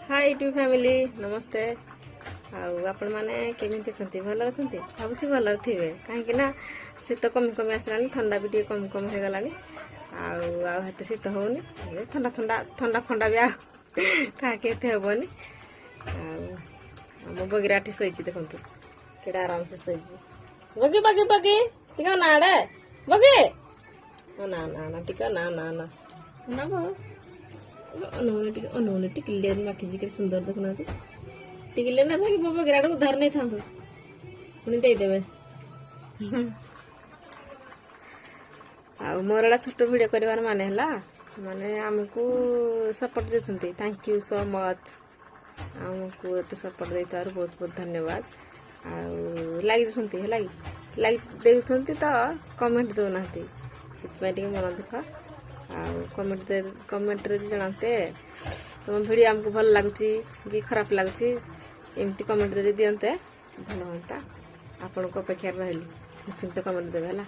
Hi YouTube family नमस्ते आपण मैंने केमिति छंती भल अछंती भाबुछि भल थिबे काहे ना शीत कम कम आसलानी ठंडा भी कम कम हो गलानी आ हेते शीत होनी ठंडा ठंडा ठंडा ठंडा भी का केते हेबनी मो बगिराठी सईची देखंतु केडा आराम से सईची बगी बगी बगी टिका नाडे बगी ना ना ना टिका ना ना ना ना बो अनौने टिकले माखी जी के सुंदर देखना टिकले ना भाई बाबा गिराड़ उधार नहीं था पुणी देदेवे मोर छोट भिडियो कर माने हला माने हमको सपोर्ट देते थैंक यू सो मच हमको एत सपोर्ट देतार बहुत बहुत धन्यवाद लाइक देउछंती तो कमेंट दउना से मन दुख कमेंट रे जनाते तुम वीडियो हमको भल लगुची कि खराब लगुची एमती कमेंट दे दियंते भल होता आपन को अपेक्षा रहली निश्चिंत कमेंट देवे हला।